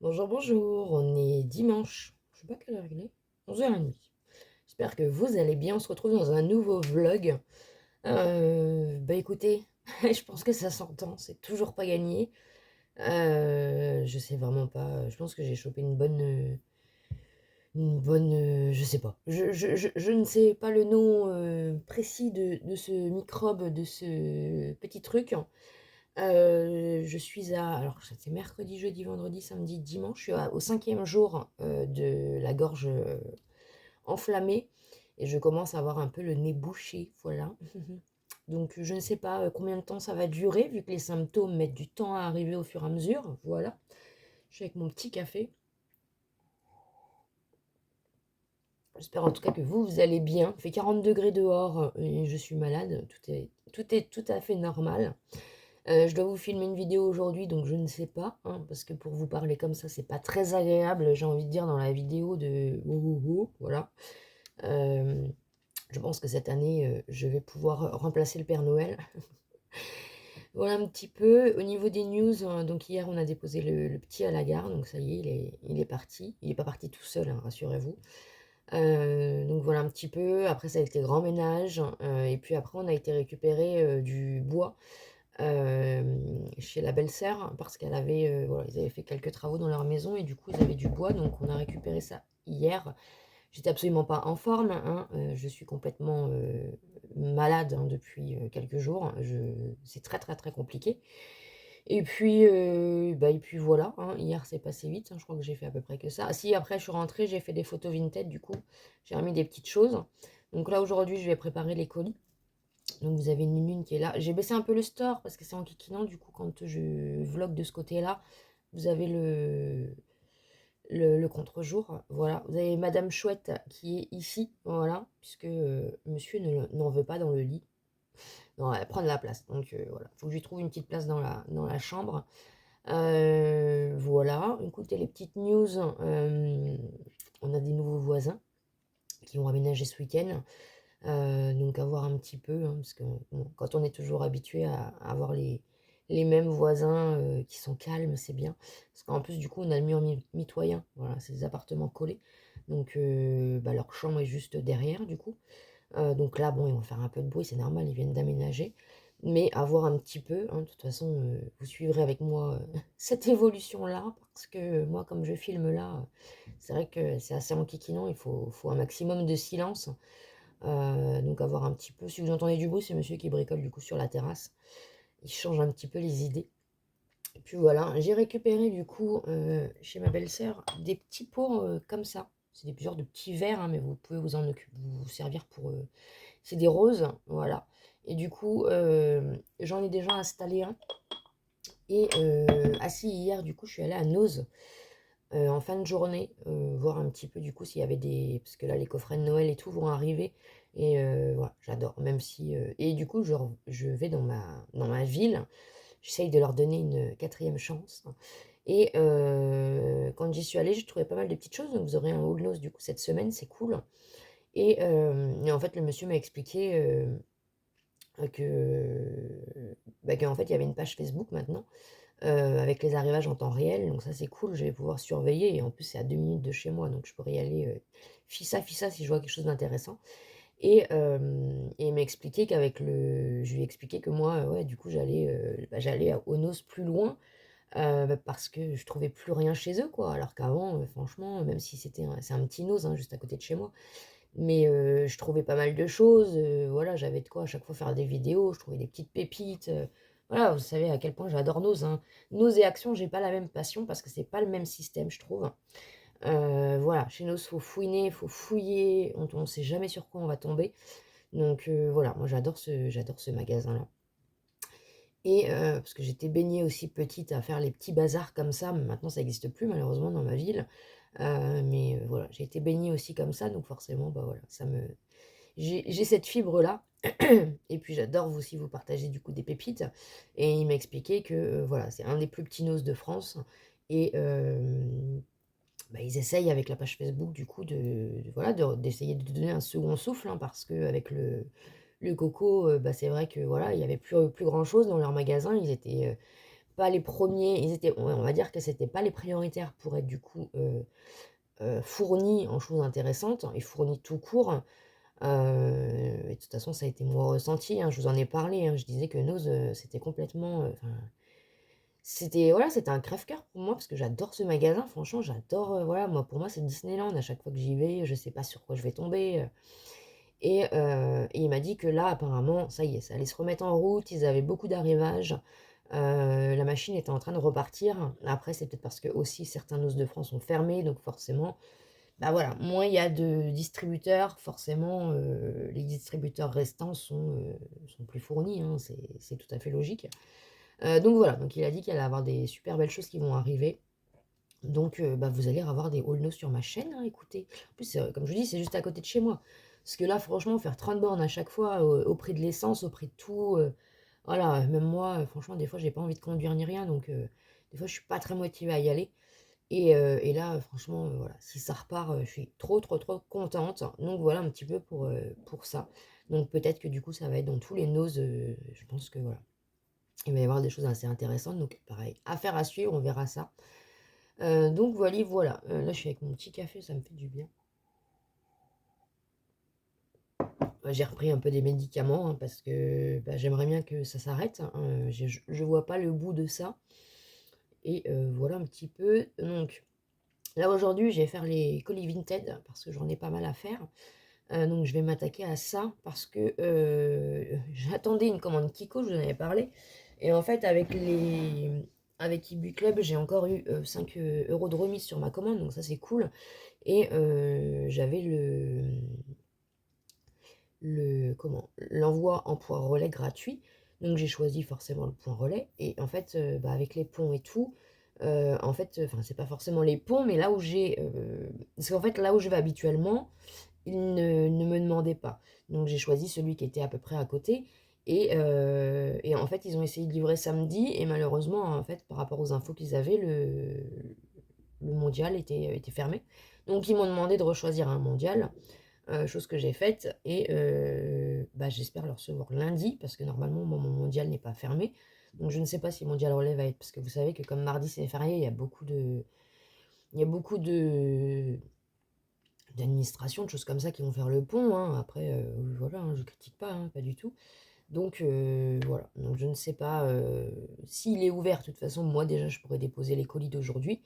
Bonjour, bonjour, on est dimanche, je sais pas quelle heure il est, 11h30. J'espère que vous allez bien, on se retrouve dans un nouveau vlog. Bah écoutez, je pense que ça s'entend, c'est toujours pas gagné. Je sais vraiment pas, je pense que j'ai chopé je sais pas. Je ne sais pas le nom précis de ce microbe, de ce petit truc. Je suis alors c'est mercredi, jeudi, vendredi, samedi, dimanche. Je suis au 5e jour de la gorge enflammée et je commence à avoir un peu le nez bouché. Voilà. Donc je ne sais pas combien de temps ça va durer, vu que les symptômes mettent du temps à arriver au fur et à mesure. Voilà. Je suis avec mon petit café. J'espère en tout cas que vous allez bien. Il fait 40 degrés dehors et je suis malade. Tout est tout à fait normal. Je dois vous filmer une vidéo aujourd'hui, donc je ne sais pas, hein, parce que pour vous parler comme ça, c'est pas très agréable, j'ai envie de dire, dans la vidéo de oh, oh, oh, voilà. Euh, je pense que cette année, je vais pouvoir remplacer le Père Noël. Voilà un petit peu. Au niveau des news, donc hier, on a déposé le petit à la gare, donc ça y est, il est parti. Il n'est pas parti tout seul, hein, rassurez-vous. Donc voilà un petit peu. Après, ça a été grand ménage. Et puis après, on a été récupérer du bois chez la belle-sœur parce qu'elle avait, voilà, ils avaient fait quelques travaux dans leur maison et du coup ils avaient du bois, donc on a récupéré ça hier. J'étais absolument pas en forme, hein, je suis complètement malade hein, depuis quelques jours. C'est très très très compliqué. Et puis voilà, hein, hier c'est passé vite, hein, je crois que j'ai fait à peu près que ça. Ah si, après je suis rentrée, j'ai fait des photos vintage, du coup j'ai remis des petites choses. Donc là aujourd'hui je vais préparer les colis. Donc vous avez une Nunune qui est là. J'ai baissé un peu le store parce que c'est en kikinant. Du coup, quand je vlog de ce côté-là, vous avez le contre-jour. Voilà. Vous avez Madame Chouette qui est ici. Voilà. Puisque monsieur n'en veut pas dans le lit. Non, elle prend de la place. Donc voilà. Faut que je lui trouve une petite place dans la chambre. Voilà. Écoutez, les petites news. On a des nouveaux voisins qui ont aménagé ce week-end. Donc à voir un petit peu, hein, parce que bon, quand on est toujours habitué à avoir les mêmes voisins qui sont calmes, c'est bien. Parce qu'en plus, du coup, on a le mur mitoyen. Voilà, c'est des appartements collés. Donc bah, leur chambre est juste derrière, du coup. Donc là, bon, ils vont faire un peu de bruit, c'est normal, ils viennent d'aménager. Mais à voir un petit peu, hein, de toute façon, vous suivrez avec moi cette évolution-là, parce que moi, comme je filme là, c'est vrai que c'est assez enquiquinant, il faut un maximum de silence. Donc à voir un petit peu. Si vous entendez du bruit, c'est monsieur qui bricole du coup sur la terrasse. Il change un petit peu les idées. Et puis voilà, j'ai récupéré du coup chez ma belle-sœur des petits pots comme ça. C'est des genres de petits verres, hein, mais vous pouvez vous servir pour... c'est des roses, voilà. Et du coup, j'en ai déjà installé un. Et assis hier, du coup, je suis allée à Nose en fin de journée, voir un petit peu du coup s'il y avait des... Parce que là, les coffrets de Noël et tout vont arriver. Et voilà, j'adore. Même si... Et du coup, je vais dans ma ville. J'essaye de leur donner une quatrième chance. Et quand j'y suis allée, j'ai trouvé pas mal de petites choses. Donc vous aurez un haul nose du coup cette semaine, c'est cool. Et en fait, le monsieur m'a expliqué qu'en fait, il y avait une page Facebook maintenant avec les arrivages en temps réel. Donc ça, c'est cool, je vais pouvoir surveiller. Et en plus, c'est à 2 minutes de chez moi, donc je pourrais y aller fissa si je vois quelque chose d'intéressant. Et il m'a expliqué je lui ai expliqué que moi, ouais, du coup, j'allais à Onos plus loin parce que je trouvais plus rien chez eux, quoi. Alors qu'avant, franchement, même si c'est un petit Nos, hein, juste à côté de chez moi, mais je trouvais pas mal de choses, voilà, j'avais de quoi à chaque fois faire des vidéos, je trouvais des petites pépites, voilà, vous savez à quel point j'adore Nose, hein. Nose et Action, j'ai pas la même passion parce que c'est pas le même système, je trouve. Voilà, chez Nose, faut fouiner, faut fouiller, on sait jamais sur quoi on va tomber. Donc voilà, moi j'adore ce magasin-là. Et parce que j'étais baignée aussi petite à faire les petits bazars comme ça, mais maintenant ça n'existe plus malheureusement dans ma ville. Mais voilà, j'ai été baignée aussi comme ça, donc forcément, bah voilà, j'ai cette fibre-là. Et puis j'adore vous aussi vous partager du coup des pépites. Et il m'a expliqué que voilà, c'est un des plus petits noces de France. Et bah, ils essayent avec la page Facebook du coup voilà, d'essayer de donner un second souffle, hein, parce qu'avec le coco, bah, c'est vrai que voilà, il y avait plus grand-chose dans leur magasin. Ils étaient pas les premiers, on va dire que c'était pas les prioritaires pour être du coup fournis en choses intéressantes et fournis tout court. Et de toute façon, ça a été mon ressenti, hein, je vous en ai parlé, hein, je disais que Nose, c'était complètement, c'était voilà, c'était un crève-cœur pour moi parce que j'adore ce magasin, franchement, j'adore, voilà, moi, pour moi, c'est Disneyland. À chaque fois que j'y vais, je sais pas sur quoi je vais tomber. Et il m'a dit que là, apparemment, ça y est, ça allait se remettre en route. Ils avaient beaucoup d'arrivages. La machine était en train de repartir. Après, c'est peut-être parce que aussi certains Noces de France sont fermés, donc forcément, bah voilà, moins il y a de distributeurs, forcément, les distributeurs restants sont plus fournis, hein, c'est tout à fait logique. Donc voilà, donc il a dit qu'il allait avoir des super belles choses qui vont arriver. Donc bah, vous allez avoir des haul sur ma chaîne, hein, écoutez. En plus, comme je vous dis, c'est juste à côté de chez moi. Parce que là, franchement, faire 30 bornes à chaque fois, au prix de l'essence, au prix de tout, voilà, même moi, franchement, des fois, j'ai pas envie de conduire ni rien, donc des fois, je suis pas très motivée à y aller. Et là, franchement, voilà, si ça repart, je suis trop, trop, trop contente. Donc voilà un petit peu pour ça. Donc peut-être que du coup, ça va être dans tous les noses, je pense que voilà, il va y avoir des choses assez intéressantes. Donc pareil, affaire à suivre, on verra ça. Donc voilà, voilà. Là, je suis avec mon petit café, ça me fait du bien. J'ai repris un peu des médicaments, hein, parce que bah, j'aimerais bien que ça s'arrête, hein. Je vois pas le bout de ça. Et voilà un petit peu. Donc là, aujourd'hui, je vais faire les colis Vinted parce que j'en ai pas mal à faire. Donc je vais m'attaquer à ça parce que j'attendais une commande Kiko, je vous en avais parlé. Et en fait, avec Ibu Club, j'ai encore eu 5 euros de remise sur ma commande, donc ça c'est cool. Et j'avais l'envoi en point relais gratuit. Donc j'ai choisi forcément le point relais. Et en fait, bah, avec les ponts et tout, en fait, enfin, c'est pas forcément les ponts, mais là où j'ai. Parce qu'en fait, là où je vais habituellement, ils ne me demandaient pas. Donc j'ai choisi celui qui était à peu près à côté. Et en fait, ils ont essayé de livrer samedi. Et malheureusement, en fait, par rapport aux infos qu'ils avaient, le mondial était fermé. Donc ils m'ont demandé de rechoisir un mondial. Chose que j'ai faite. Et bah, j'espère le recevoir lundi. Parce que normalement, mon mondial n'est pas fermé. Donc je ne sais pas si mondial relais va être. Parce que vous savez que comme mardi c'est férié, il y a beaucoup de. Il y a beaucoup d'administration, de choses comme ça qui vont faire le pont, hein. Après, voilà, hein, je critique pas, hein, pas du tout. Donc voilà, donc je ne sais pas s'il est ouvert. De toute façon, moi déjà, je pourrais déposer les colis d'aujourd'hui.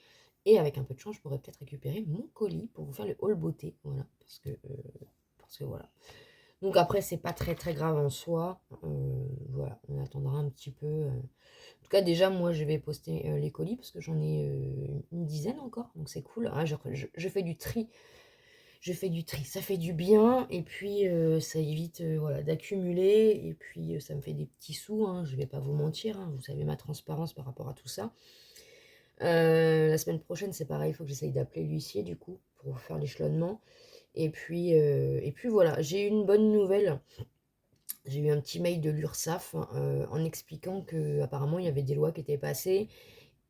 Et avec un peu de chance, je pourrais peut-être récupérer mon colis pour vous faire le haul beauté. Voilà, parce que voilà. Donc après, c'est pas très très grave en soi. Voilà, on attendra un petit peu. En tout cas, déjà, moi, je vais poster les colis parce que j'en ai une dizaine encore. Donc c'est cool. Ah, je fais du tri. Je fais du tri, ça fait du bien, et puis ça évite voilà, d'accumuler, et puis ça me fait des petits sous, hein, je vais pas vous mentir, hein, vous savez ma transparence par rapport à tout ça. La semaine prochaine, c'est pareil, il faut que j'essaye d'appeler l'huissier du coup, pour faire l'échelonnement. Et puis voilà, j'ai eu une bonne nouvelle. J'ai eu un petit mail de l'URSSAF en expliquant que apparemment il y avait des lois qui étaient passées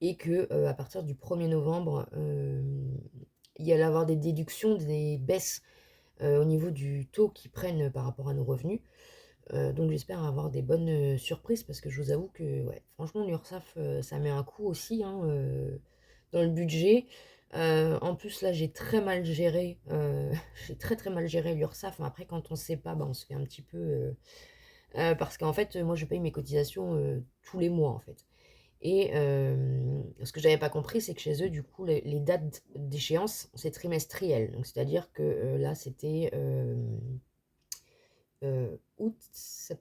et que à partir du 1er novembre, il y allait avoir des déductions, des baisses au niveau du taux qu'ils prennent par rapport à nos revenus. Donc j'espère avoir des bonnes surprises parce que je vous avoue que ouais, franchement l'URSSAF ça met un coup aussi, hein, dans le budget. En plus là j'ai très mal géré, j'ai très très mal géré l'URSSAF. Mais après quand on ne sait pas, bah, on se fait un petit peu parce qu'en fait moi je paye mes cotisations tous les mois en fait. Et ce que j'avais pas compris, c'est que chez eux, du coup, les dates d'échéance, c'est trimestriel. Donc, c'est-à-dire que là, c'était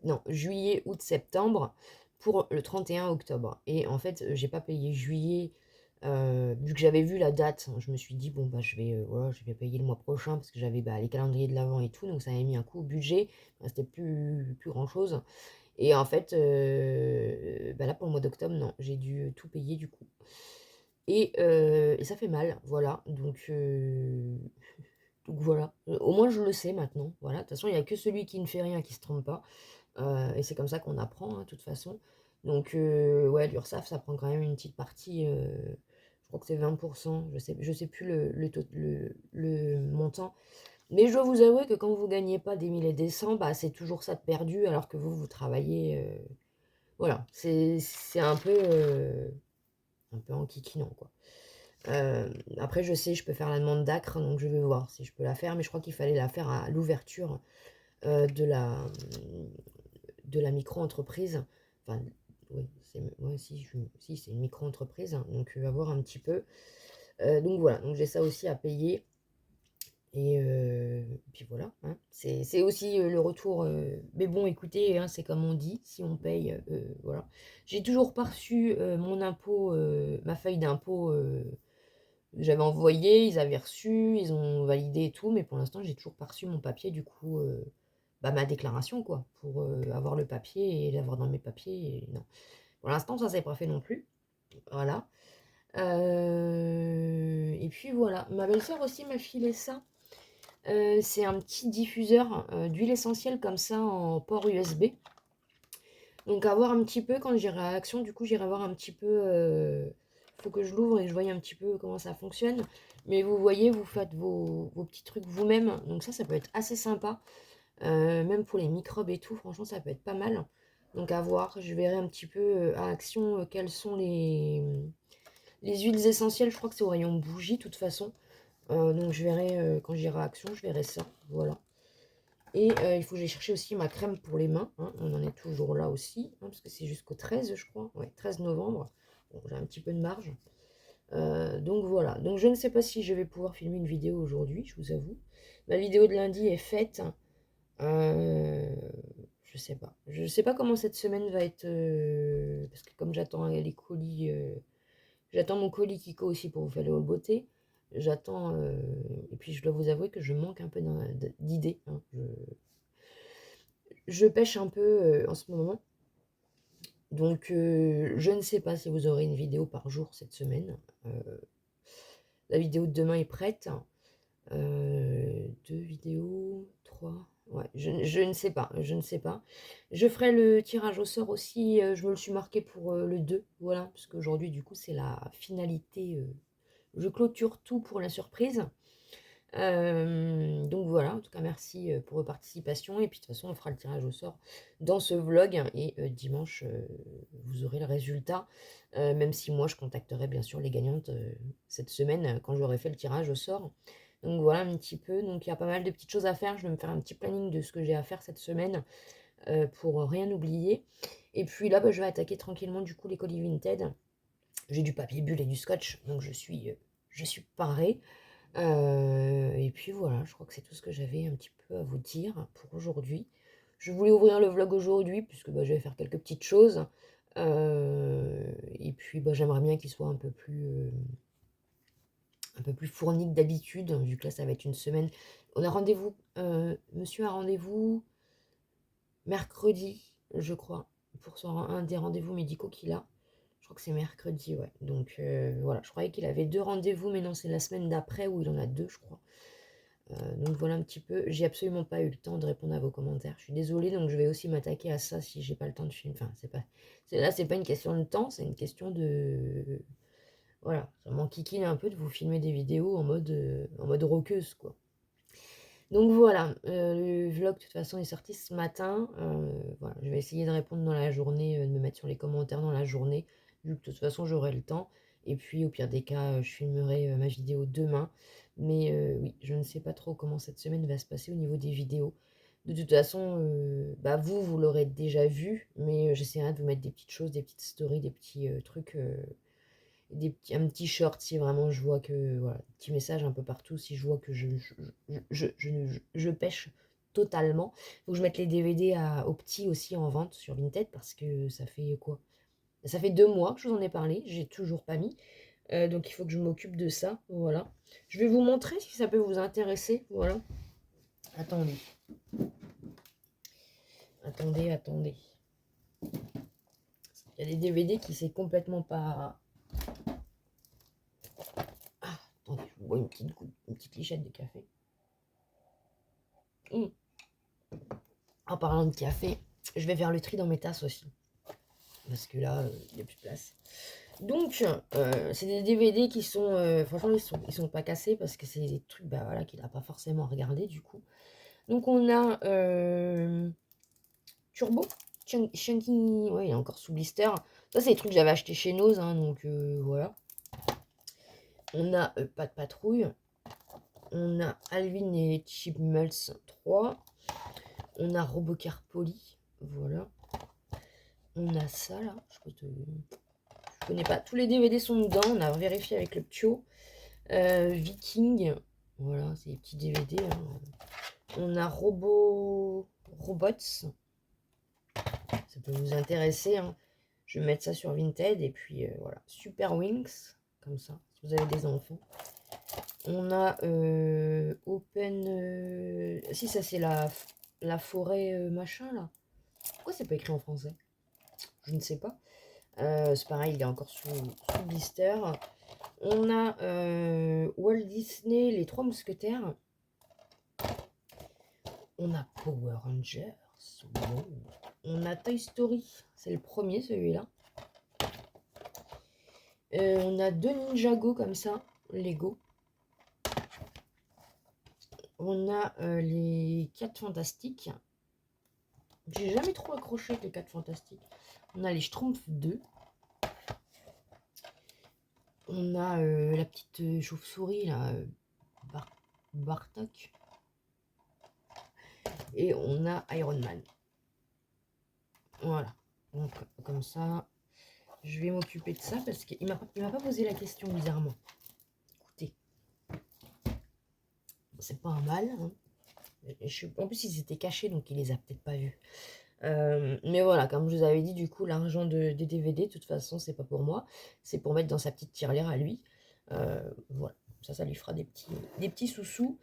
non, juillet, août, septembre pour le 31 octobre. Et en fait, j'ai pas payé juillet, vu que j'avais vu la date. Je me suis dit, bon, bah, voilà, je vais payer le mois prochain parce que j'avais bah, les calendriers de l'avant et tout. Donc, ça avait mis un coup au budget. Il restait plus grand-chose. Et en fait, bah là, pour le mois d'octobre, non, j'ai dû tout payer du coup. Et ça fait mal, voilà. Donc voilà. Au moins, je le sais maintenant. Voilà. De toute façon, il n'y a que celui qui ne fait rien qui se trompe pas. Et c'est comme ça qu'on apprend, hein, de toute façon. Donc, ouais, l'URSSAF, ça prend quand même une petite partie. Je crois que c'est 20%. Je sais plus le montant. Mais je dois vous avouer que quand vous gagnez pas des 1000 et des cents, bah, c'est toujours ça de perdu, alors que vous travaillez. Voilà, c'est un peu enquiquinant, quoi. Après, je sais, je peux faire la demande d'ACRE, donc je vais voir si je peux la faire, mais je crois qu'il fallait la faire à l'ouverture de la micro-entreprise. Enfin, oui, ouais, si c'est une micro-entreprise, hein, donc à voir un petit peu. Donc voilà, donc j'ai ça aussi à payer. Et puis voilà, hein. C'est aussi le retour. Mais bon, écoutez, hein, c'est comme on dit, si on paye, voilà. J'ai toujours pas reçu mon impôt, ma feuille d'impôt. J'avais envoyé, ils avaient reçu, ils ont validé et tout, mais pour l'instant, j'ai toujours pas reçu mon papier, du coup, bah, ma déclaration, quoi, pour avoir le papier et l'avoir dans mes papiers. Et non. Pour l'instant, ça s'est pas fait non plus. Voilà. Et puis voilà. Ma belle-sœur aussi m'a filé ça. C'est un petit diffuseur d'huile essentielle comme ça en port USB. Donc à voir un petit peu quand j'irai à Action, du coup j'irai voir un petit peu. Faut que je l'ouvre et que je voie un petit peu comment ça fonctionne. Mais vous voyez, vous faites vos petits trucs vous-même. Donc ça peut être assez sympa. Même pour les microbes et tout, franchement ça peut être pas mal. Donc à voir, je verrai un petit peu à Action quelles sont les huiles essentielles. Je crois que c'est au rayon bougie de toute façon. Donc je verrai quand j'irai à Action, je verrai ça. Voilà. Et il faut que j'aille chercher aussi ma crème pour les mains, hein. On en est toujours là aussi, hein, parce que c'est jusqu'au 13, je crois. Ouais, 13 novembre. Bon, j'ai un petit peu de marge. Donc voilà. Donc je ne sais pas si je vais pouvoir filmer une vidéo aujourd'hui, je vous avoue. Ma vidéo de lundi est faite. Euh, je sais pas. Je sais pas comment cette semaine va être. Parce que comme j'attends les colis. J'attends mon colis Kiko aussi pour vous faire le beauté. J'attends. Et puis je dois vous avouer que je manque un peu d'idées, hein. Je pêche un peu en ce moment. Donc je ne sais pas si vous aurez une vidéo par jour cette semaine. La vidéo de demain est prête. Deux vidéos, trois. Ouais, je ne sais pas, je ne sais pas. Je ferai le tirage au sort aussi, je me le suis marqué pour le 2, voilà, parce qu'aujourd'hui, du coup, c'est la finalité. Je clôture tout pour la surprise. Donc voilà, en tout cas, merci pour votre participation. Et puis, de toute façon, on fera le tirage au sort dans ce vlog. Et dimanche, vous aurez le résultat. Même si moi, je contacterai bien sûr les gagnantes cette semaine quand j'aurai fait le tirage au sort. Donc voilà un petit peu. Donc il y a pas mal de petites choses à faire. Je vais me faire un petit planning de ce que j'ai à faire cette semaine pour rien oublier. Et puis là, bah, je vais attaquer tranquillement du coup les colis Vinted. J'ai du papier bulle et du scotch, donc je suis parée. Et puis voilà, je crois que c'est tout ce que j'avais un petit peu à vous dire pour aujourd'hui. Je voulais ouvrir le vlog aujourd'hui, puisque bah, je vais faire quelques petites choses. Et puis bah, j'aimerais bien qu'il soit un peu plus fourni que d'habitude, vu que là ça va être une semaine. On a rendez-vous, monsieur a rendez-vous mercredi, je crois, pour un des rendez-vous médicaux qu'il a. Je crois que c'est mercredi, ouais. Donc voilà, je croyais qu'il avait deux rendez-vous, mais non, c'est la semaine d'après où il en a deux, je crois. Donc voilà un petit peu. J'ai absolument pas eu le temps de répondre à vos commentaires. Je suis désolée, donc je vais aussi m'attaquer à ça si j'ai pas le temps de filmer. Enfin, c'est pas une question de temps, c'est une question de. Voilà, ça m'enquiquine un peu de vous filmer des vidéos en mode roqueuse, quoi. Donc voilà, le vlog de toute façon est sorti ce matin. Voilà, je vais essayer de répondre dans la journée, de me mettre sur les commentaires dans la journée, vu que de toute façon j'aurai le temps. Et puis au pire des cas, je filmerai ma vidéo demain. Mais oui, je ne sais pas trop comment cette semaine va se passer au niveau des vidéos. De toute façon, bah vous l'aurez déjà vu, mais j'essaierai de vous mettre des petites choses, des petites stories, des petits trucs un petit short si vraiment je vois que voilà, petit message un peu partout si je vois que je pêche totalement. Faut que je mette les DVD au petit aussi en vente sur Vinted parce que ça fait quoi? Ça fait 2 mois que je vous en ai parlé, j'ai toujours pas mis. Donc il faut que je m'occupe de ça. Voilà. Je vais vous montrer si ça peut vous intéresser. Voilà. Attendez. Attendez. Il y a des DVD qui c'est complètement pas. Ah, attendez, je vous bois une petite lichette de café. En parlant de café, je vais faire le tri dans mes tasses aussi. Parce que là, il n'y a plus de place. Donc, c'est des DVD qui sont... franchement, ils sont pas cassés parce que c'est des trucs bah, voilà, qu'il n'a pas forcément à regarder du coup. Donc, on a Turbo. Chunky, ouais, il est encore sous blister. Ça, c'est les trucs que j'avais acheté chez Nose, hein, donc voilà. On a Pas de patrouille. On a Alvin et Chipmunks 3. On a Robocar Poly. Voilà. On a ça là. Je connais pas. Tous les DVD sont dedans. On a vérifié avec le Ptio. Viking. Voilà, c'est les petits DVD. Hein. On a Robots. Ça peut vous intéresser. Hein. Je vais mettre ça sur Vinted. Et puis voilà. Super Wings. Comme ça. Si vous avez des enfants. On a Open... Si, ça c'est la forêt machin là. Pourquoi c'est pas écrit en français? Je ne sais pas. C'est pareil, il est encore sous blister. On a Walt Disney, les 3 mousquetaires. On a Power Rangers. Wow. On a Toy Story, c'est le premier celui-là. On a 2 Ninjago comme ça, Lego. On a les 4 Fantastiques. J'ai jamais trop accroché avec les 4 Fantastiques. On a les Schtroumpfs 2. On a la petite chauve-souris là, Bartok. Et on a Iron Man. Voilà. Donc comme ça, je vais m'occuper de ça parce qu'il m'a pas posé la question bizarrement. Écoutez, c'est pas un mal. Hein. En plus, ils étaient cachés, donc il les a peut-être pas vus. Mais voilà, comme je vous avais dit, du coup, l'argent des DVD, de toute façon, c'est pas pour moi. C'est pour mettre dans sa petite tirelire à lui. Voilà. Ça lui fera des petits sous-sous.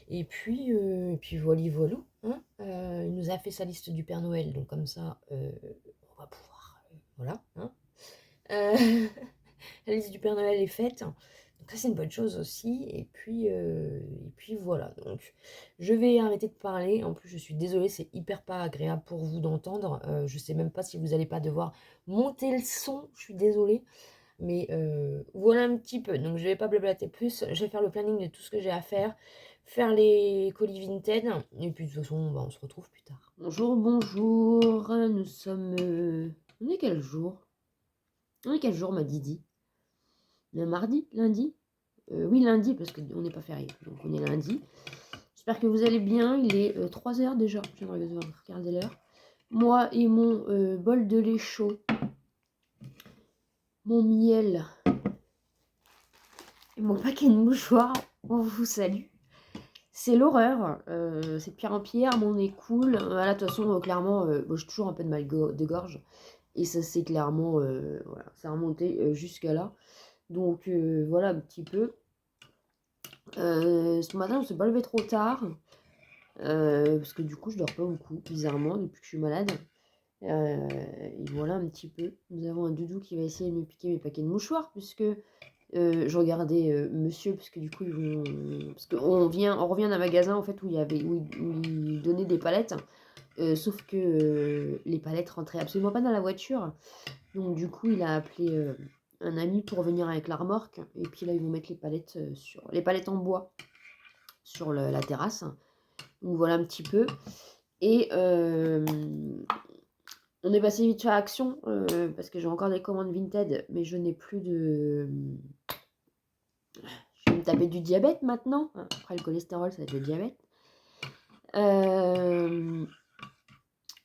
Et puis voilà. Hein. Il nous a fait sa liste du Père Noël. Donc comme ça, on va pouvoir... voilà. Hein. La liste du Père Noël est faite. Donc ça, c'est une bonne chose aussi. Et puis voilà. Donc, je vais arrêter de parler. En plus, je suis désolée, c'est hyper pas agréable pour vous d'entendre. Je sais même pas si vous n'allez pas devoir monter le son. Je suis désolée. Mais voilà un petit peu. Donc, je vais pas blablater plus. Je vais faire le planning de tout ce que j'ai à faire. Faire les colis Vinted. Et puis, de toute façon, on se retrouve plus tard. Bonjour, bonjour. Nous sommes... On est quel jour? On est quel jour, ma Didi? Le mardi? Lundi? Oui, lundi, parce qu'on n'est pas férié. Donc, on est lundi. J'espère que vous allez bien. Il est 3h déjà. J'aimerais devoir regarder l'heure. Moi et mon bol de lait chaud. Mon miel. Et mon paquet de mouchoirs. On vous salue. C'est l'horreur. C'est de pire en pire. Mon nez coule. Là, de toute façon, clairement, j'ai toujours un peu de mal de gorge. Et ça, c'est clairement... voilà, ça a remonté jusqu'à là. Donc, voilà un petit peu. Ce matin, je ne me suis pas levée trop tard. Parce que du coup, je dors pas beaucoup, bizarrement, depuis que je suis malade. Et voilà un petit peu. Nous avons un doudou qui va essayer de me piquer mes paquets de mouchoirs, puisque je regardais monsieur, parce que du coup, parce qu'on revient d'un magasin en fait où il donnait des palettes. Sauf que les palettes rentraient absolument pas dans la voiture. Donc du coup, il a appelé un ami pour venir avec la remorque. Et puis là, ils vont mettre les palettes en bois sur la terrasse. Donc voilà un petit peu. Et on est passé vite fait à Action parce que j'ai encore des commandes Vinted, mais je n'ai plus de... Je vais me taper du diabète maintenant. Après le cholestérol, ça va être le diabète.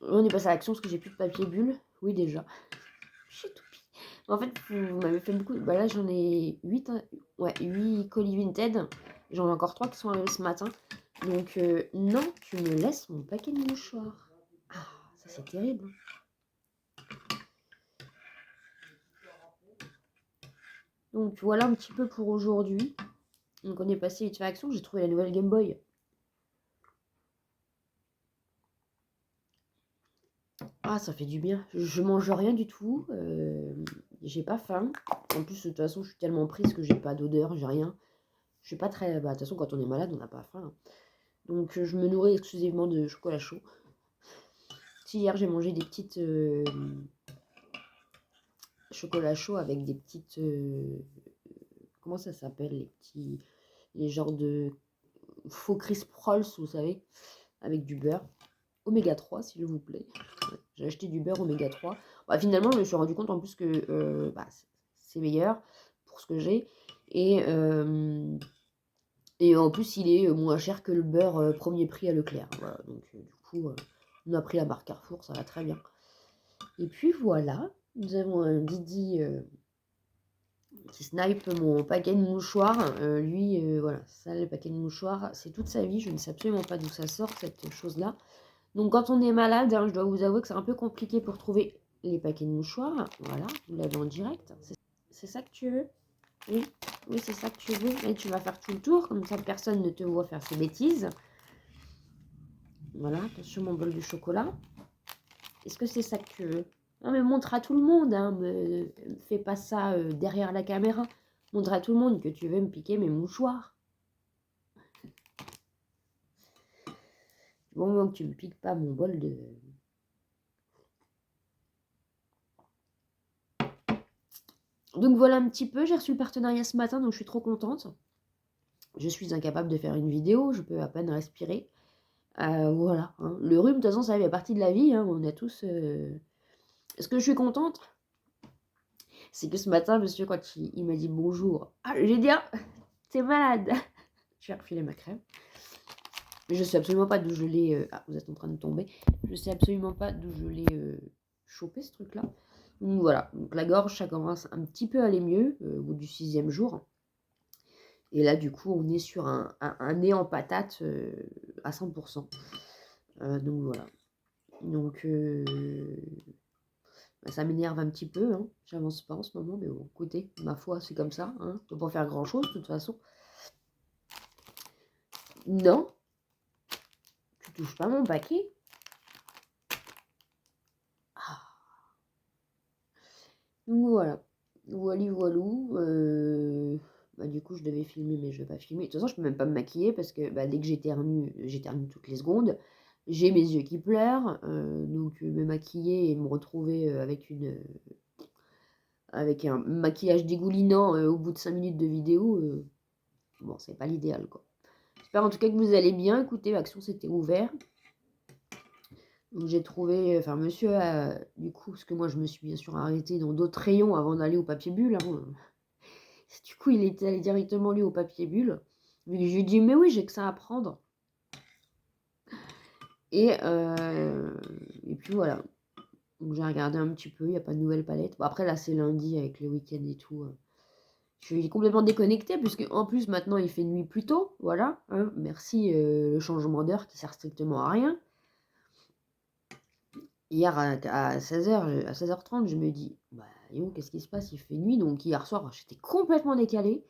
On est passé à Action parce que j'ai plus de papier bulle. Oui, déjà. J'ai tout pis. En fait, vous m'avez fait beaucoup. Bah là, j'en ai 8, ouais, 8 colis Vinted. J'en ai encore 3 qui sont arrivés ce matin. Donc, non, tu me laisses mon paquet de mouchoirs. Ah, ça c'est terrible. Donc, voilà un petit peu pour aujourd'hui. Donc, on est passé vite fait à Action. J'ai trouvé la nouvelle Game Boy. Ah, ça fait du bien. Je mange rien du tout. J'ai pas faim. En plus, de toute façon, je suis tellement prise que j'ai pas d'odeur, j'ai rien. Je suis pas très... Bah, de toute façon, quand on est malade, on n'a pas faim. Donc, je me nourris exclusivement de chocolat chaud. Si, hier, j'ai mangé des petites... chocolat chaud avec des petites... comment ça s'appelle? Les genres de faux crisp rolls, vous savez, avec du beurre. oméga 3, s'il vous plaît. Ouais, j'ai acheté du beurre oméga 3. Bah, finalement, je me suis rendu compte en plus que bah, c'est meilleur pour ce que j'ai. Et, et en plus, il est moins cher que le beurre premier prix à Leclerc. Voilà, donc du coup, on a pris la marque Carrefour, ça va très bien. Et puis voilà, nous avons un Didi qui snipe mon paquet de mouchoirs. Lui, voilà, ça, le paquet de mouchoirs, c'est toute sa vie. Je ne sais absolument pas d'où ça sort, cette chose-là. Donc, quand on est malade, hein, je dois vous avouer que c'est un peu compliqué pour trouver les paquets de mouchoirs. Voilà, vous l'avez en direct. C'est ça que tu veux? Oui, oui, c'est ça que tu veux. Et tu vas faire tout le tour, comme ça personne ne te voit faire ces bêtises. Voilà, attention mon bol de chocolat. Est-ce que c'est ça que tu veux? Non, mais montre à tout le monde, hein. Fais pas ça derrière la caméra. Montre à tout le monde que tu veux me piquer mes mouchoirs. Du moment que tu me piques pas mon bol de... Donc voilà un petit peu, j'ai reçu le partenariat ce matin, donc je suis trop contente. Je suis incapable de faire une vidéo, je peux à peine respirer. Voilà, hein. Le rhume, de toute façon, ça fait partie de la vie, hein. On a tous... Est-ce que je suis contente? C'est que ce matin, monsieur, quand il m'a dit bonjour, ah, j'ai dit, ah, t'es malade. Je vais refiler ma crème. Mais je sais absolument pas d'où je l'ai... Ah, vous êtes en train de tomber. Je sais absolument pas d'où je l'ai chopé, ce truc-là. Donc voilà, donc la gorge, ça commence un petit peu à aller mieux au bout du 6e jour. Et là, du coup, on est sur un nez en patate à 100%. Donc voilà. Donc bah, ça m'énerve un petit peu. Hein. J'avance pas en ce moment, mais bon, écoutez, ma foi, c'est comme ça. Hein. Je peux pas faire grand-chose, de toute façon. Non, tu touches pas mon paquet. Ah. Donc voilà. Voilou. Bah, du coup, je devais filmer, mais je vais pas filmer. De toute façon, je peux même pas me maquiller parce que bah, dès que j'éternue toutes les secondes. J'ai mes yeux qui pleurent. Donc, me maquiller et me retrouver avec un maquillage dégoulinant au bout de 5 minutes de vidéo, bon, c'est pas l'idéal, quoi. J'espère en tout cas que vous allez bien. Écoutez, l'action s'était ouverte. Donc j'ai trouvé, enfin monsieur du coup, parce que moi je me suis bien sûr arrêtée dans d'autres rayons avant d'aller au papier bulle. Hein. Du coup, il était allé directement lui au papier bulle. Vu que je lui ai dit, mais oui, j'ai que ça à prendre. Et puis voilà. Donc j'ai regardé un petit peu, il n'y a pas de nouvelle palette. Bon, après là, c'est lundi avec les week-ends et tout. Je suis complètement déconnectée, puisque en plus maintenant il fait nuit plus tôt. Voilà. Hein. Merci le changement d'heure qui sert strictement à rien. Hier à 16h, à 16h30, je me dis, bah, qu'est-ce qui se passe? Il fait nuit. Donc hier soir, j'étais complètement décalée.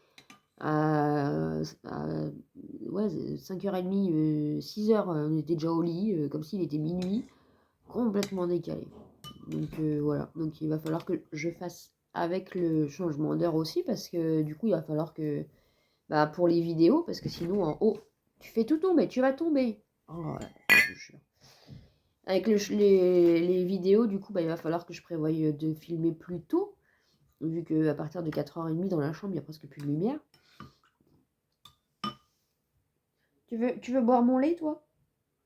Ouais, 5h30, 6h, on était déjà au lit, comme s'il était minuit, complètement décalé. Donc voilà, donc il va falloir que je fasse avec le changement d'heure aussi, parce que du coup, il va falloir que, bah, pour les vidéos, parce que sinon, en haut, tu fais tout tomber, tu vas tomber. Oh, je jure. Avec les vidéos, du coup, bah, il va falloir que je prévoie de filmer plus tôt, vu qu'à partir de 4h30 dans la chambre, il n'y a presque plus de lumière. Tu veux boire mon lait, toi?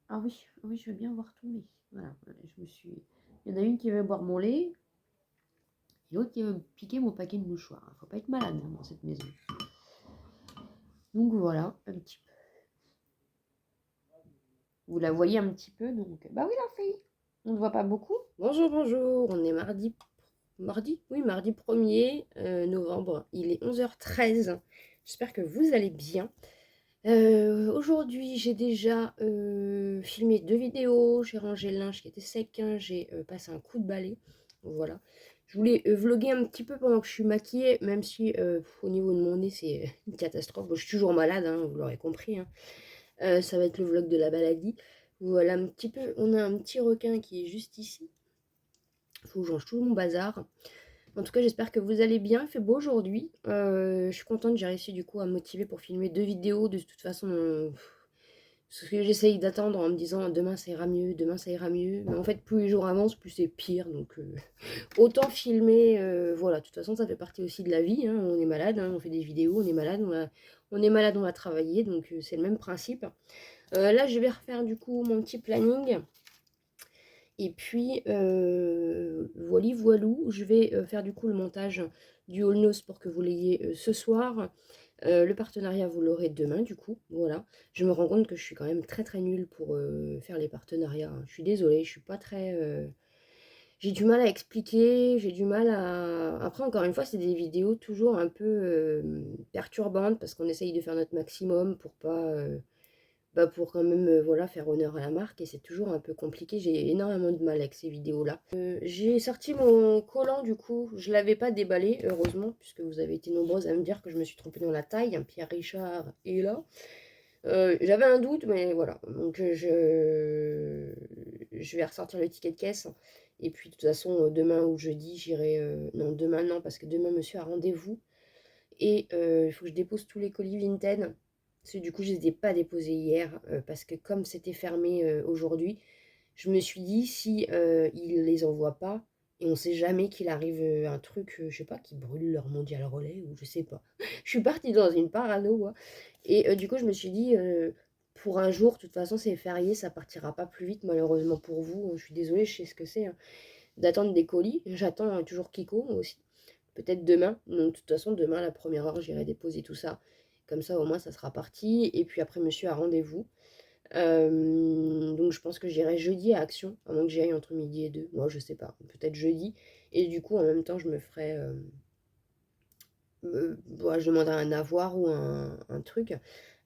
Ah oui, je veux bien boire ton lait. Voilà, il y en a une qui veut boire mon lait, et l'autre qui veut me piquer mon paquet de mouchoirs. Faut pas être malade dans cette maison. Donc voilà, un petit peu. Vous la voyez un petit peu, donc... Bah oui, la fille. On ne voit pas beaucoup. Bonjour. On est mardi. Oui, mardi 1er novembre. Il est 11h13. J'espère que vous allez bien. Aujourd'hui, j'ai déjà filmé 2 vidéos. J'ai rangé le linge qui était sec. Hein, j'ai passé un coup de balai. Voilà. Je voulais vlogger un petit peu pendant que je suis maquillée, même si au niveau de mon nez, c'est une catastrophe. Bon, je suis toujours malade, hein, vous l'aurez compris. Hein. Ça va être le vlog de la maladie. Voilà, un petit peu. On a un petit requin qui est juste ici. Faut que je range tout mon bazar. En tout cas, j'espère que vous allez bien. Il fait beau aujourd'hui. Je suis contente, j'ai réussi du coup à me motiver pour filmer 2 vidéos. De toute façon, ce que j'essaye d'attendre en me disant demain ça ira mieux, demain ça ira mieux. Mais en fait, plus les jours avancent, plus c'est pire. Donc, autant filmer. Voilà, de toute façon, ça fait partie aussi de la vie. Hein. On est malade, hein, on fait des vidéos, on est malade, on va travailler. Donc, c'est le même principe. Là, je vais refaire du coup mon petit planning. Et puis, voilou, je vais faire du coup le montage du haul noce pour que vous l'ayez ce soir. Le partenariat, vous l'aurez demain, du coup, voilà. Je me rends compte que je suis quand même très très nulle pour faire les partenariats, hein. Je suis désolée, je suis pas très... J'ai du mal à expliquer, j'ai du mal à... Après, encore une fois, c'est des vidéos toujours un peu perturbantes parce qu'on essaye de faire notre maximum pour pas... bah, pour quand même voilà, faire honneur à la marque et c'est toujours un peu compliqué. J'ai énormément de mal avec ces vidéos-là. J'ai sorti mon collant du coup. Je ne l'avais pas déballé, heureusement, puisque vous avez été nombreuses à me dire que je me suis trompée dans la taille. Pierre Richard est là. J'avais un doute, mais voilà. Donc je vais ressortir le ticket de caisse. Et puis de toute façon, demain ou jeudi, j'irai... non, demain non, parce que demain, monsieur a rendez-vous. Et il faut que je dépose tous les colis Vinted. Parce que du coup, je ne les ai pas déposés hier. Parce que comme c'était fermé aujourd'hui, je me suis dit, si ils les envoient pas, et on ne sait jamais qu'il arrive un truc, je sais pas, qui brûle leur mondial relais, ou je sais pas. Je suis partie dans une parano, moi. Et du coup, je me suis dit, pour un jour, de toute façon, c'est férié, ça partira pas plus vite, malheureusement pour vous. Je suis désolée, je sais ce que c'est, hein, d'attendre des colis. J'attends toujours Kiko, moi aussi. Peut-être demain. Donc, de toute façon, demain, à la première heure, j'irai déposer tout ça. Comme ça, au moins, ça sera parti. Et puis après, monsieur a rendez-vous. Donc, je pense que j'irai jeudi à Action, à moins que j'y aille entre midi et 2. Moi, je sais pas. Peut-être jeudi. Et du coup, en même temps, je me ferai... bon, je demanderai un avoir ou un truc.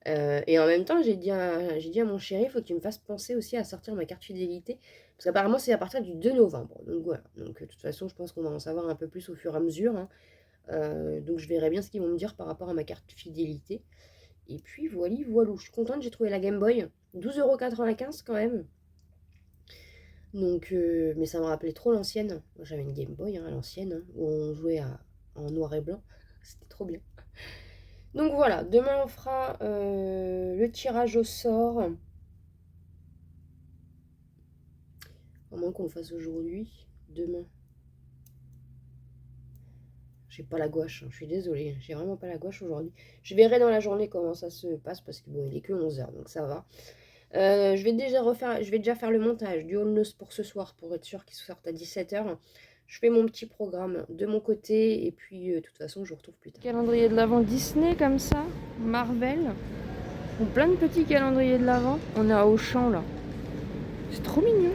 Et en même temps, j'ai dit à mon chéri, il faut que tu me fasses penser aussi à sortir ma carte fidélité. Parce qu'apparemment, c'est à partir du 2 novembre. Donc voilà. Donc, de toute façon, je pense qu'on va en savoir un peu plus au fur et à mesure, hein. Donc je verrai bien ce qu'ils vont me dire par rapport à ma carte fidélité. Et puis voilà, voilà. Je suis contente, j'ai trouvé la Game Boy. 12,95 € quand même. Donc, mais ça me rappelait trop l'ancienne. Moi j'avais une Game Boy, hein, à l'ancienne, hein, où on jouait en noir et blanc. C'était trop bien. Donc voilà, demain on fera le tirage au sort. À moins qu'on le fasse aujourd'hui. Demain. J'ai pas la gouache, hein, je suis désolée. J'ai vraiment pas la gouache aujourd'hui. Je verrai dans la journée comment ça se passe parce que bon, il est que 11 h, donc ça va. Je vais déjà faire le montage du haul noce pour ce soir pour être sûr qu'il sorte à 17 h. Je fais mon petit programme de mon côté et puis de toute façon je vous retrouve plus tard. Calendrier de l'avant Disney comme ça, Marvel. Ou plein de petits calendriers de l'avant. On est à Auchan là. C'est trop mignon.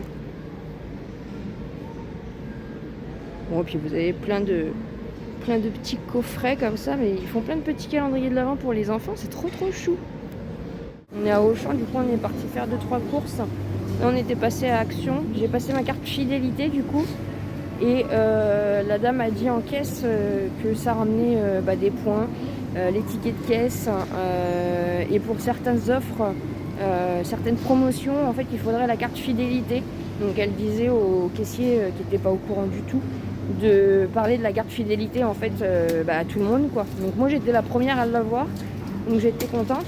Bon, et puis vous avez plein de petits coffrets comme ça, mais ils font plein de petits calendriers de l'avant pour les enfants. C'est trop chou. On est à Auchan, du coup on est parti faire 2-3 courses. Là on était passé à Action. J'ai passé ma carte fidélité du coup. Et la dame a dit en caisse que ça ramenait des points, les tickets de caisse. Et pour certaines offres, certaines promotions, en fait il faudrait la carte fidélité. Donc elle disait au caissier qui n'était pas au courant du tout de parler de la carte fidélité en fait à tout le monde quoi. Donc moi j'étais la première à l'avoir. Donc j'étais contente.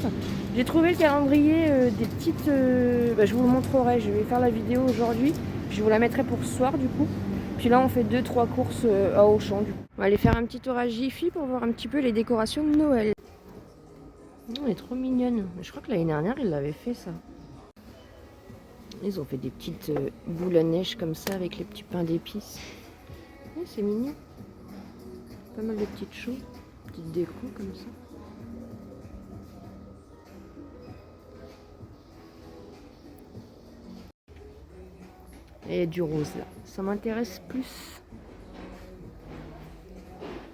J'ai trouvé le calendrier des petites... je vous le montrerai, je vais faire la vidéo aujourd'hui. Je vous la mettrai pour ce soir du coup. Puis là on fait 2-3 courses à Auchan du coup. On va aller faire un petit tour à Jiffy pour voir un petit peu les décorations de Noël. Elle est trop mignonne. Je crois que l'année dernière ils l'avaient fait ça. Ils ont fait des petites boules à neige comme ça avec les petits pains d'épices. Ouais, c'est mignon. Pas mal de petites choses. Petites décos comme ça. Et du rose là, ça m'intéresse plus.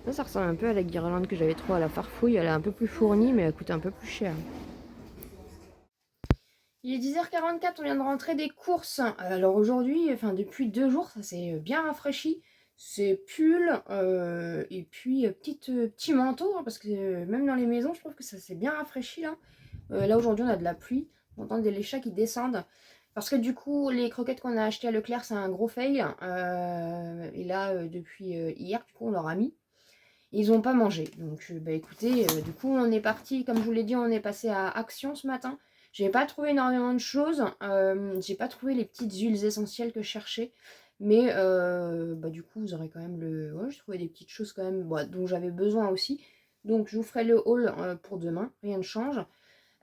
Là, ça ressemble un peu à la guirlande que j'avais trouvée à la Farfouille. Elle est un peu plus fournie, mais elle coûte un peu plus cher. Il est 10h44, on vient de rentrer des courses. Alors aujourd'hui, enfin depuis 2 jours, ça s'est bien rafraîchi. C'est pull et puis petit manteau, hein, parce que même dans les maisons, je trouve que ça s'est bien rafraîchi là. Là aujourd'hui, on a de la pluie. On entend les chats qui descendent. Parce que du coup, les croquettes qu'on a achetées à Leclerc, c'est un gros fail. Et là, depuis hier, du coup, on leur a mis. Ils n'ont pas mangé. Donc, écoutez, du coup, on est parti. Comme je vous l'ai dit, on est passé à Action ce matin. J'ai pas trouvé énormément de choses. J'ai pas trouvé les petites huiles essentielles que je cherchais. Mais du coup, vous aurez quand même le... Ouais, j'ai trouvé des petites choses quand même dont j'avais besoin aussi. Donc, je vous ferai le haul pour demain. Rien ne change.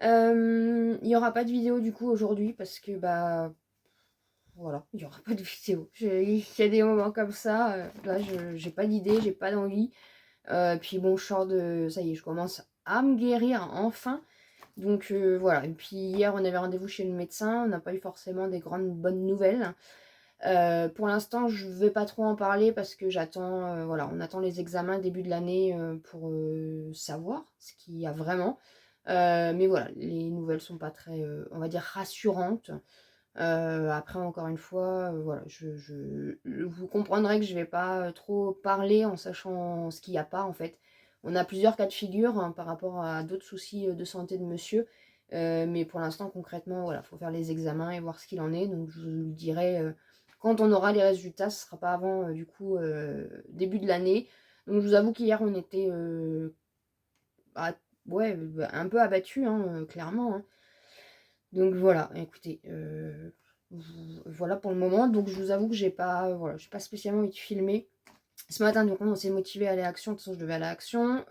Il n'y aura pas de vidéo du coup aujourd'hui parce que voilà, il n'y aura pas de vidéo. Il y a des moments comme ça, là, j'ai pas d'idée, j'ai pas d'envie. Puis bon, je sors de... Ça y est, je commence à me guérir, enfin. Donc voilà, et puis hier, on avait rendez-vous chez le médecin, on n'a pas eu forcément des grandes bonnes nouvelles. Pour l'instant, je vais pas trop en parler parce que j'attends, voilà, on attend les examens début de l'année pour savoir ce qu'il y a vraiment. Mais voilà, les nouvelles sont pas très, on va dire, rassurantes. Après, encore une fois, voilà, vous comprendrez que je vais pas trop parler en sachant ce qu'il n'y a pas en fait. On a plusieurs cas de figure hein, par rapport à d'autres soucis de santé de monsieur. Mais pour l'instant, concrètement, voilà, faut faire les examens et voir ce qu'il en est. Donc, je vous le dirai quand on aura les résultats. Ce sera pas avant, du coup, début de l'année. Donc, je vous avoue qu'hier, on était ah, ouais, un peu abattus, hein, clairement. Hein. Donc voilà, écoutez, voilà pour le moment. Donc je vous avoue que j'ai pas spécialement envie de filmer. Ce matin, donc on s'est motivé à aller à l'action. De toute façon, je devais aller à l'action.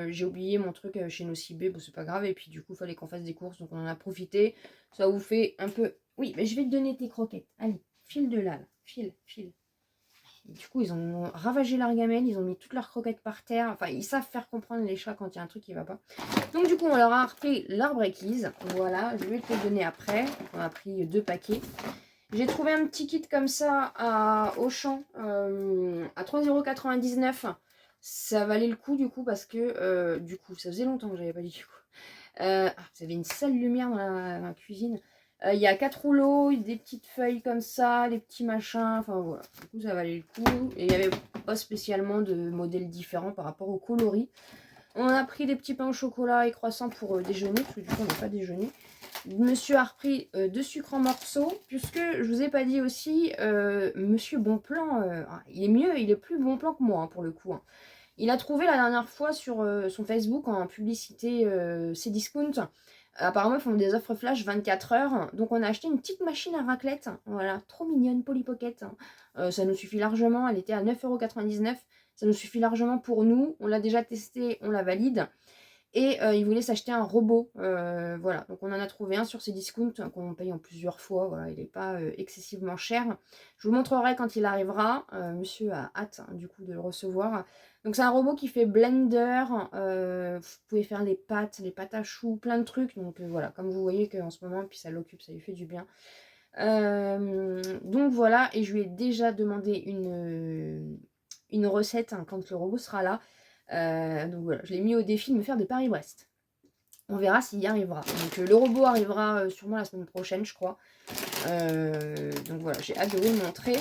J'ai oublié mon truc chez Nocibé. Bon, c'est pas grave. Et puis du coup, il fallait qu'on fasse des courses. Donc on en a profité. Ça vous fait un peu... Oui, mais je vais te donner tes croquettes. Allez, file de là. File, file. Et du coup, ils ont ravagé leur gamelle, ils ont mis toutes leurs croquettes par terre. Enfin, ils savent faire comprendre les chats quand il y a un truc qui va pas. Donc du coup, on leur a repris leur breakise. Voilà, je vais te les donner après. On a pris 2 paquets. J'ai trouvé un petit kit comme ça à Auchan à 3,99 €. Ça valait le coup du coup parce que du coup, ça faisait longtemps que j'avais pas dit du coup. Vous avez une sale lumière dans la cuisine. Il y a 4 rouleaux, des petites feuilles comme ça, des petits machins. Enfin voilà, du coup ça valait le coup. Et il n'y avait pas spécialement de modèles différents par rapport au coloris. On a pris des petits pains au chocolat et croissants pour déjeuner, parce que du coup on n'a pas déjeuné. Monsieur a repris 2 sucres en morceaux, puisque je vous ai pas dit aussi, Monsieur Bonplan, il est mieux, il est plus bon plan que moi hein, pour le coup. Hein. Il a trouvé la dernière fois sur son Facebook en publicité Cdiscount. Apparemment, ils font des offres flash 24 heures. Donc, on a acheté une petite machine à raclette. Voilà, trop mignonne, Polly Pocket. Ça nous suffit largement. Elle était à 9,99 €. Ça nous suffit largement pour nous. On l'a déjà testé, on la valide. Et il voulait s'acheter un robot. Voilà, donc on en a trouvé un sur ces discounts qu'on paye en plusieurs fois. Voilà, il n'est pas excessivement cher. Je vous montrerai quand il arrivera. Monsieur a hâte du coup de le recevoir. Donc c'est un robot qui fait blender. Vous pouvez faire les pâtes à choux, plein de trucs. Donc voilà, comme vous voyez qu'en ce moment, puis ça l'occupe, ça lui fait du bien. Donc voilà, et je lui ai déjà demandé une recette hein, quand le robot sera là. Donc voilà, je l'ai mis au défi de me faire des Paris-Brest. On verra s'il y arrivera. Donc le robot arrivera sûrement la semaine prochaine, je crois. Donc voilà, j'ai hâte de vous le montrer.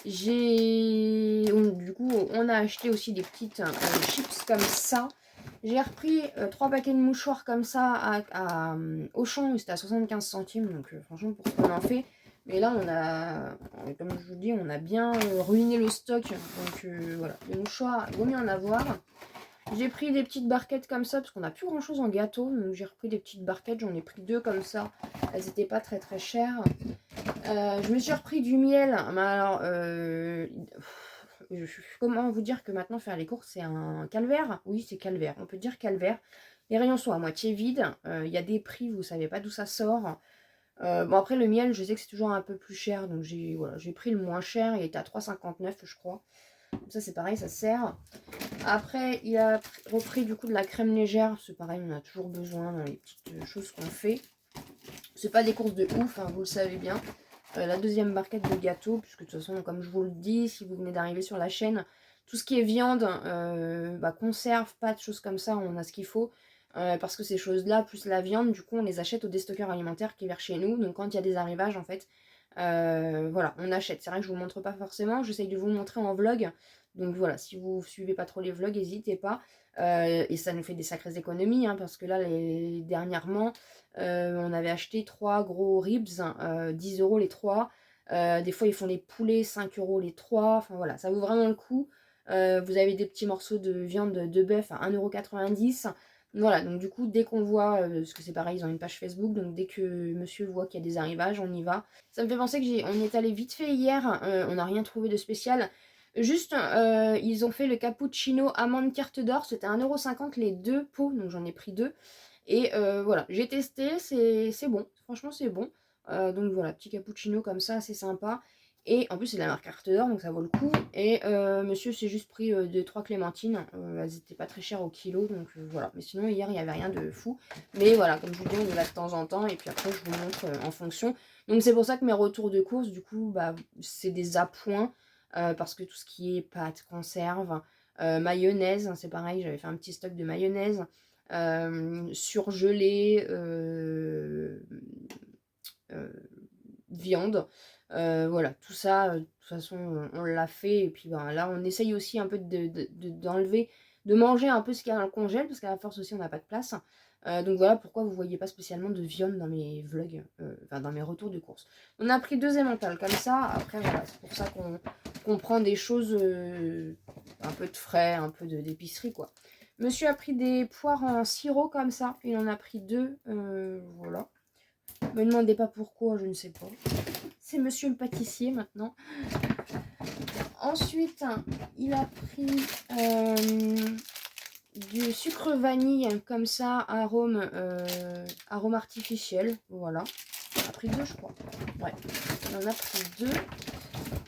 Du coup, on a acheté aussi des petites chips comme ça. J'ai repris 3 paquets de mouchoirs comme ça à Auchan, c'était à 75 centimes. Donc franchement, pour ce qu'on en fait. Mais là, comme je vous dis, on a bien ruiné le stock. Donc voilà, les mouchoirs, il vaut mieux en avoir. J'ai pris des petites barquettes comme ça parce qu'on n'a plus grand chose en gâteau. Donc j'ai repris des petites barquettes, j'en ai pris 2 comme ça. Elles n'étaient pas très très chères. Je me suis repris du miel. Mais alors, comment vous dire que maintenant faire les courses c'est un calvaire? Oui, c'est calvaire. On peut dire calvaire. Les rayons sont à moitié vides. Il y a des prix, vous savez pas d'où ça sort. Bon après le miel, je sais que c'est toujours un peu plus cher. Donc j'ai pris le moins cher. Il était à 3,59 je crois. Ça c'est pareil, ça sert. Après, il a repris du coup de la crème légère. C'est pareil, on a toujours besoin dans les petites choses qu'on fait. C'est pas des courses de ouf, hein, vous le savez bien. La deuxième barquette de gâteau, puisque de toute façon, comme je vous le dis, si vous venez d'arriver sur la chaîne, tout ce qui est viande, conserve, pâtes, choses comme ça, on a ce qu'il faut. Parce que ces choses-là, plus la viande, du coup, on les achète au déstockeur alimentaire qui est vers chez nous. Donc quand il y a des arrivages, en fait, voilà, on achète. C'est vrai que je vous le montre pas forcément, j'essaye de vous le montrer en vlog. Donc voilà, si vous suivez pas trop les vlogs, n'hésitez pas. Et ça nous fait des sacrées économies, hein, parce que là, dernièrement, on avait acheté 3 gros ribs, 10 € les 3. Des fois, ils font les poulets, 5 € les 3. Enfin voilà, ça vaut vraiment le coup. Vous avez des petits morceaux de viande de bœuf à 1,90 €. Voilà, donc du coup, dès qu'on voit, parce que c'est pareil, ils ont une page Facebook, donc dès que monsieur voit qu'il y a des arrivages, on y va. Ça me fait penser que on y est allé vite fait hier, on n'a rien trouvé de spécial. Juste, ils ont fait le cappuccino amande carte d'or, c'était 1,50 € les 2 pots, donc j'en ai pris 2. Et voilà, j'ai testé, c'est bon, franchement c'est bon. Donc voilà, petit cappuccino comme ça, c'est sympa. Et en plus, c'est de la marque Arte d'Or, donc ça vaut le coup. Et monsieur s'est juste pris 2-3 clémentines. Elles étaient pas très chères au kilo, donc voilà. Mais sinon, hier, il n'y avait rien de fou. Mais voilà, comme je vous dis, on y va de temps en temps. Et puis après, je vous montre en fonction. Donc c'est pour ça que mes retours de course, du coup, bah, c'est des appoints. Parce que tout ce qui est pâtes, conserve, mayonnaise, hein, c'est pareil, j'avais fait un petit stock de mayonnaise. Surgelé, viande. Voilà, tout ça, de toute façon, on l'a fait. Et puis ben, là, on essaye aussi un peu d'enlever, de manger un peu ce qu'il y a dans le congèle, parce qu'à la force aussi, on n'a pas de place. Donc voilà pourquoi vous voyez pas spécialement de viande dans mes vlogs, enfin dans mes retours de course. On a pris 2 emmental comme ça. Après, voilà, c'est pour ça qu'on prend des choses, un peu de frais, un peu d'épicerie, quoi. Monsieur a pris des poires en sirop comme ça. Il en a pris 2. Voilà. Me demandez pas pourquoi, je ne sais pas. C'est monsieur le pâtissier maintenant. Ensuite, il a pris du sucre vanille comme ça, arôme artificiel. Voilà. Il a pris 2, je crois. Ouais, il en a pris 2.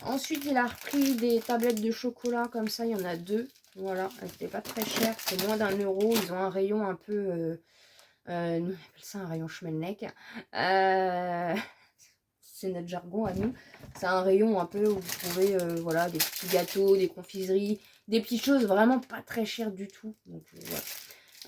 Ensuite, il a repris des tablettes de chocolat comme ça. Il y en a 2. Voilà, elles n'étaient pas très chères. C'est moins d'1 €. Ils ont un rayon un peu... nous, on appelle ça un rayon Schmelneck. C'est notre jargon à nous. C'est un rayon un peu où vous trouvez voilà, des petits gâteaux, des confiseries, des petites choses vraiment pas très chères du tout. Donc voilà.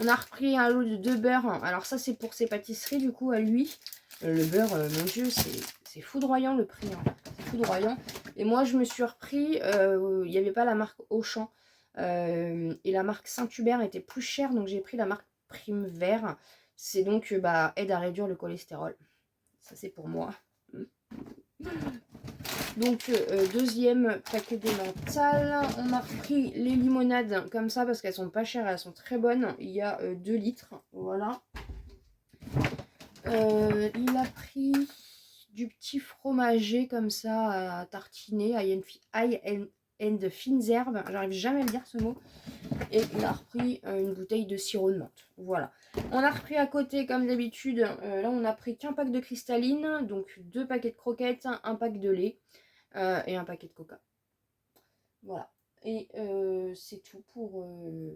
On a repris un lot de 2 beurres. Alors ça, c'est pour ses pâtisseries du coup à lui. Le beurre, mon dieu, c'est foudroyant le prix. Hein. C'est foudroyant. Et moi, je me suis repris, il n'y avait pas la marque Auchan. Et la marque Saint-Hubert était plus chère, donc j'ai pris la marque Prime Vert. C'est donc bah, aide à réduire le cholestérol. Ça, c'est pour moi. Donc, deuxième paquet de mental. On a repris les limonades comme ça parce qu'elles sont pas chères, elles sont très bonnes. Il y a 2 litres. Voilà. Il a pris du petit fromager comme ça à tartiner, high and fines herbes. J'arrive jamais à le dire ce mot. Et il a repris une bouteille de sirop de menthe. Voilà. On a repris à côté, comme d'habitude, là on a pris qu'un pack de cristalline, donc 2 paquets de croquettes, un pack de lait et un paquet de coca. Voilà. Et c'est tout pour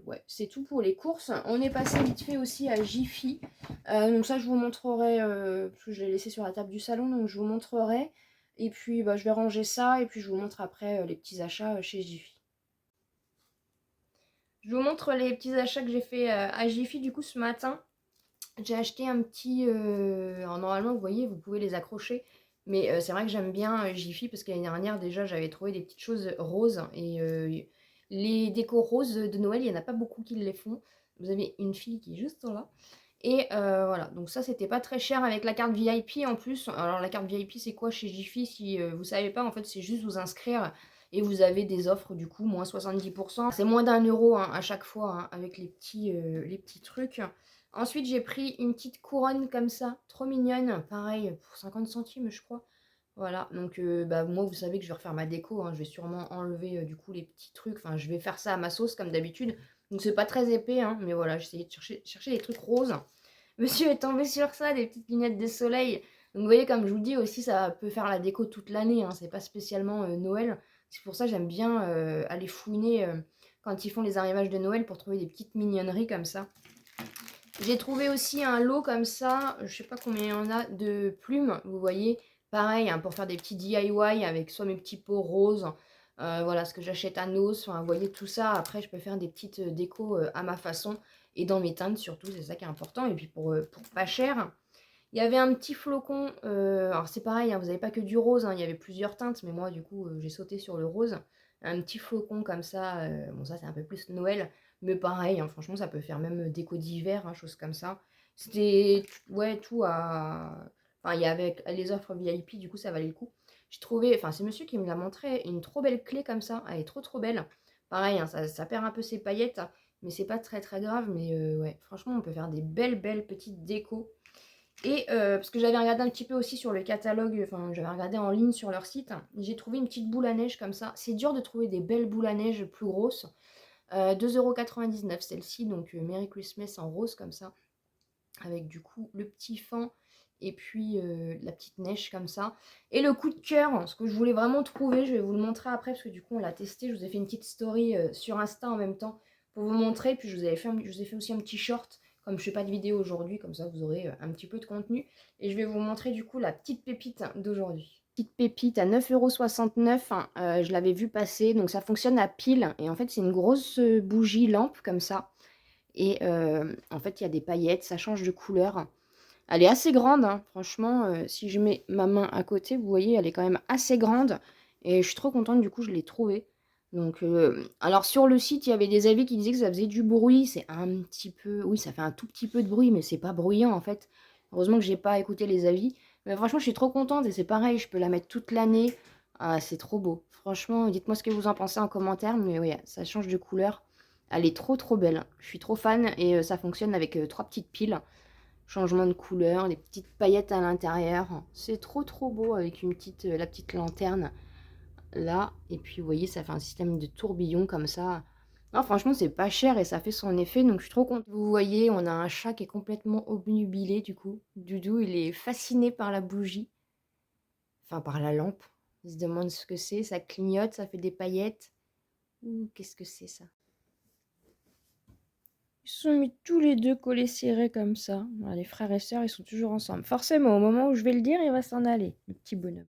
ouais, c'est tout pour les courses. On est passé vite fait aussi à Jiffy. Donc ça je vous montrerai, parce que je l'ai laissé sur la table du salon, donc je vous montrerai. Et puis bah, je vais ranger ça et puis je vous montre après les petits achats chez Jiffy. Je vous montre les petits achats que j'ai fait à Jiffy du coup ce matin. J'ai acheté un petit... alors normalement, vous voyez, vous pouvez les accrocher. Mais c'est vrai que j'aime bien Jiffy parce que l'année dernière, déjà, j'avais trouvé des petites choses roses. Et les décos roses de Noël, il n'y en a pas beaucoup qui les font. Vous avez une fille qui est juste là. Et voilà, donc ça, c'était pas très cher avec la carte VIP en plus. Alors, la carte VIP, c'est quoi chez Jiffy? Si vous savez pas, en fait, c'est juste vous inscrire et vous avez des offres, du coup, moins 70%. C'est moins d'1 € hein, à chaque fois hein, avec les petits trucs. Ensuite, j'ai pris une petite couronne comme ça, trop mignonne, pareil, pour 50 centimes, je crois. Voilà, donc bah, moi, vous savez que je vais refaire ma déco, hein, je vais sûrement enlever du coup les petits trucs, enfin, je vais faire ça à ma sauce comme d'habitude. Donc c'est pas très épais, hein, mais voilà, j'essayais de chercher des trucs roses. Monsieur est tombé sur ça, des petites lunettes de soleil. Donc vous voyez, comme je vous dis aussi, ça peut faire la déco toute l'année, hein, c'est pas spécialement Noël. C'est pour ça que j'aime bien aller fouiner quand ils font les arrivages de Noël pour trouver des petites mignonneries comme ça. J'ai trouvé aussi un lot comme ça, je sais pas combien il y en a, de plumes, vous voyez. Pareil, hein, pour faire des petits DIY avec soit mes petits pots roses, voilà ce que j'achète à Nos, enfin, vous voyez tout ça. Après, je peux faire des petites décos à ma façon et dans mes teintes surtout, c'est ça qui est important. Et puis pour pas cher, il y avait un petit flocon, alors c'est pareil, hein, vous n'avez pas que du rose, hein, il y avait plusieurs teintes, mais moi du coup j'ai sauté sur le rose. Un petit flocon comme ça, bon ça c'est un peu plus Noël, mais pareil, hein, franchement ça peut faire même déco d'hiver, hein, choses comme ça. C'était ouais, tout à... Enfin il y avait les offres VIP, du coup ça valait le coup. J'ai trouvé, enfin c'est monsieur qui me l'a montré, une trop belle clé comme ça, elle est trop belle. Pareil, hein, ça perd un peu ses paillettes, mais c'est pas très grave, mais ouais, franchement on peut faire des belles petites décos. Et parce que j'avais regardé un petit peu aussi sur le catalogue, enfin j'avais regardé en ligne sur leur site, j'ai trouvé une petite boule à neige comme ça. C'est dur de trouver des belles boules à neige plus grosses. 2,99 € celle-ci, donc Merry Christmas en rose comme ça. avec du coup le petit fan et puis la petite neige comme ça. Et le coup de cœur, ce que je voulais vraiment trouver, je vais vous le montrer après parce que du coup on l'a testé. Je vous ai fait une petite story sur Insta en même temps pour vous montrer. Puis je vous ai fait aussi un petit short. Comme je fais pas de vidéo aujourd'hui, comme ça vous aurez un petit peu de contenu. Et je vais vous montrer du coup la petite pépite d'aujourd'hui. Petite pépite à 9,69 €. Je l'avais vu passer. Donc ça fonctionne à pile. Et en fait c'est une grosse bougie lampe comme ça. Et en fait il y a des paillettes, ça change de couleur. Elle est assez grande, hein, franchement, si je mets ma main à côté, vous voyez, elle est quand même assez grande et je suis trop contente, du coup, je l'ai trouvée. Donc, alors sur le site, il y avait des avis qui disaient que ça faisait du bruit. C'est un petit peu oui, ça fait un tout petit peu de bruit, mais c'est pas bruyant, en fait. Heureusement que j'ai pas écouté les avis. Mais franchement, je suis trop contente et c'est pareil, je peux la mettre toute l'année. Ah, c'est trop beau. Franchement, dites-moi ce que vous en pensez en commentaire, mais oui, ça change de couleur. Elle est trop, trop belle. Je suis trop fan et ça fonctionne avec 3 petites piles. Changement de couleur, des petites paillettes à l'intérieur. C'est trop trop beau avec la petite lanterne là. Et puis vous voyez, ça fait un système de tourbillon comme ça. Non, franchement, c'est pas cher et ça fait son effet, donc je suis trop contente. Vous voyez, on a un chat qui est complètement obnubilé du coup. Doudou, il est fasciné par la bougie, enfin par la lampe. Il se demande ce que c'est, ça clignote, ça fait des paillettes. Ouh, qu'est-ce que c'est ça? Ils se sont mis tous les deux collés serrés comme ça. Alors, les frères et sœurs, ils sont toujours ensemble. Forcément, au moment où je vais le dire, il va s'en aller, le petit bonhomme.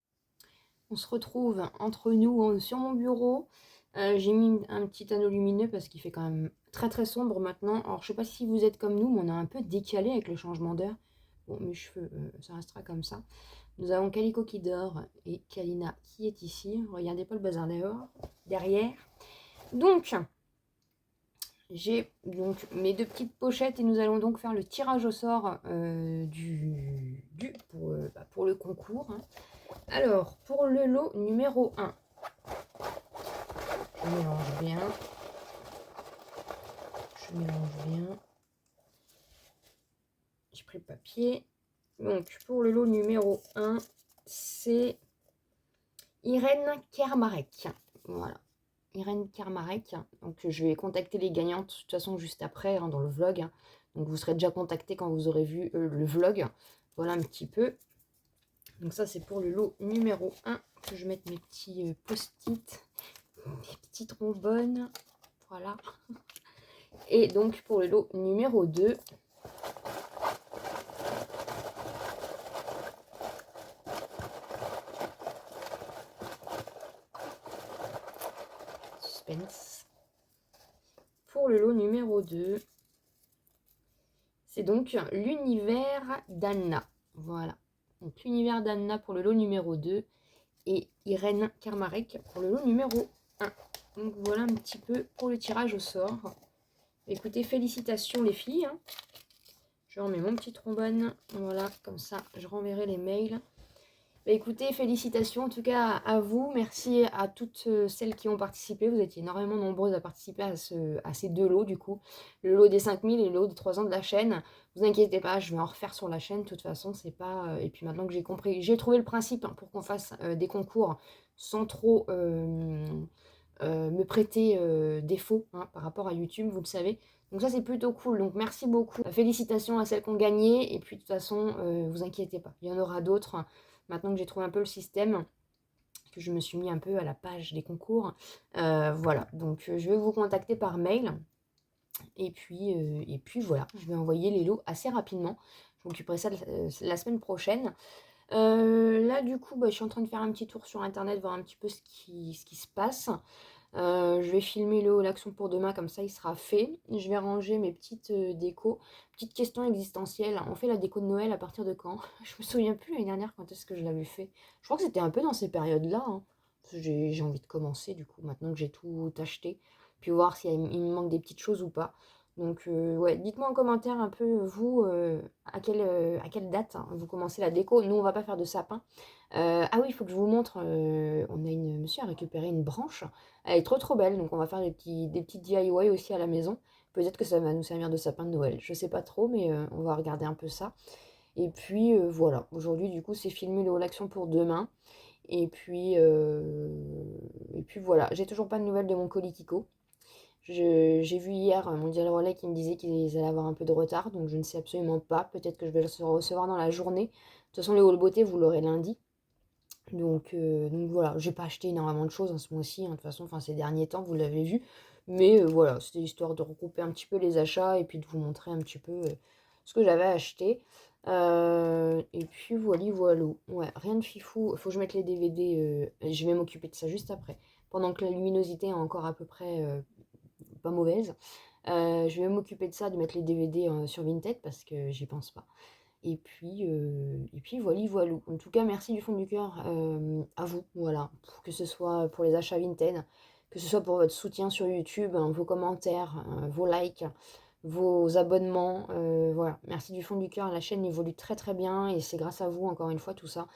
On se retrouve entre nous sur mon bureau. J'ai mis un petit anneau lumineux parce qu'il fait quand même très très sombre maintenant. Alors, je sais pas si vous êtes comme nous, mais on a un peu décalé avec le changement d'heure. Bon, mes cheveux, ça restera comme ça. Nous avons Calico qui dort et Kalina qui est ici. Regardez pas le bazar dehors, derrière. Donc, j'ai donc mes deux petites pochettes et nous allons donc faire le tirage au sort pour le concours, hein. Alors, pour le lot numéro 1, je mélange bien. J'ai pris le papier. Donc, pour le lot numéro 1, c'est Irène Kermarek. Voilà. Irène Kermarek. Donc je vais contacter les gagnantes de toute façon juste après, hein, dans le vlog, hein. Donc vous serez déjà contactés quand vous aurez vu le vlog. Voilà un petit peu. Donc ça c'est pour le lot numéro 1. Que je mette mes petits post-it, mes petites trombones. Voilà. Et donc pour le lot numéro 2. Suspense. Pour le lot numéro 2. C'est donc l'univers d'Anna. Voilà. Donc l'univers d'Anna pour le lot numéro 2 et Irène Kermarek pour le lot numéro 1. Donc voilà un petit peu pour le tirage au sort. Écoutez, félicitations les filles, hein. Je remets mon petit trombone. Voilà, comme ça je renverrai les mails. Bah, écoutez, félicitations en tout cas à vous. Merci à toutes celles qui ont participé. Vous étiez énormément nombreuses à participer à ces deux lots du coup. Le lot des 5000 et le lot des 3 ans de la chaîne. Vous inquiétez pas, je vais en refaire sur la chaîne. De toute façon, c'est pas... et puis maintenant que j'ai compris, j'ai trouvé le principe, hein, pour qu'on fasse des concours sans trop me prêter défaut, hein, par rapport à YouTube, vous le savez. Donc ça, c'est plutôt cool. Donc merci beaucoup. Félicitations à celles qui ont gagné. Et puis de toute façon, vous inquiétez pas, il y en aura d'autres. Maintenant que j'ai trouvé un peu le système, que je me suis mis un peu à la page des concours. Voilà, donc je vais vous contacter par mail. Et puis voilà, je vais envoyer les lots assez rapidement. Je m'occuperai de ça la semaine prochaine. Là, du coup, je suis en train de faire un petit tour sur Internet, voir un petit peu ce qui se passe. Je vais filmer l'action pour demain, comme ça il sera fait. Je vais ranger mes petites décos. Petite question existentielle, on fait la déco de Noël à partir de quand? Je me souviens plus l'année dernière quand est-ce que je l'avais fait. Je crois que c'était un peu dans ces périodes-là, hein. J'ai envie de commencer du coup, maintenant que j'ai tout acheté. Puis voir s'il me manque des petites choses ou pas. Donc ouais, dites-moi en commentaire un peu, vous, à quelle date, hein, vous commencez la déco. Nous, on va pas faire de sapin. Ah oui, il faut que je vous montre, on a monsieur a récupéré une branche. Elle est trop trop belle, donc on va faire des petits DIY aussi à la maison. Peut-être que ça va nous servir de sapin de Noël. Je sais pas trop, mais on va regarder un peu ça. Et puis voilà, aujourd'hui du coup c'est filmé le haut l'action pour demain. Et puis voilà, j'ai toujours pas de nouvelles de mon colis Kiko. J'ai vu hier Mondial Relais qui me disait qu'ils allaient avoir un peu de retard, donc je ne sais absolument pas. Peut-être que je vais le recevoir dans la journée. De toute façon, le haul beauté, vous l'aurez lundi. Donc voilà, j'ai pas acheté énormément de choses ce mois-ci, de toute façon, enfin ces derniers temps, vous l'avez vu. Mais voilà, c'était histoire de regrouper un petit peu les achats et puis de vous montrer un petit peu ce que j'avais acheté. Et puis voilà. Ouais, rien de fifou. Il faut que je mette les DVD. Je vais m'occuper de ça juste après. Pendant que la luminosité est encore à peu près pas mauvaise. Je vais m'occuper de ça, de mettre les DVD sur Vinted parce que j'y pense pas. Et puis voilà. En tout cas, merci du fond du cœur à vous, voilà, que ce soit pour les achats Vinted, que ce soit pour votre soutien sur YouTube, vos commentaires, vos likes, vos abonnements, voilà. Merci du fond du cœur, la chaîne évolue très très bien et c'est grâce à vous, encore une fois, tout ça.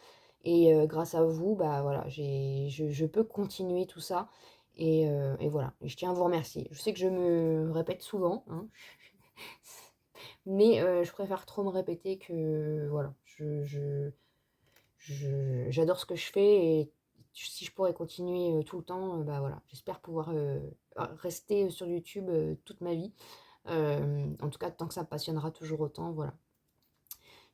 Et grâce à vous, bah voilà, je peux continuer tout ça. Et voilà, je tiens à vous remercier. Je sais que je me répète souvent, hein, mais je préfère trop me répéter que voilà, j'adore ce que je fais et si je pourrais continuer tout le temps, bah voilà, j'espère pouvoir rester sur YouTube toute ma vie. En tout cas, tant que ça me passionnera toujours autant, voilà.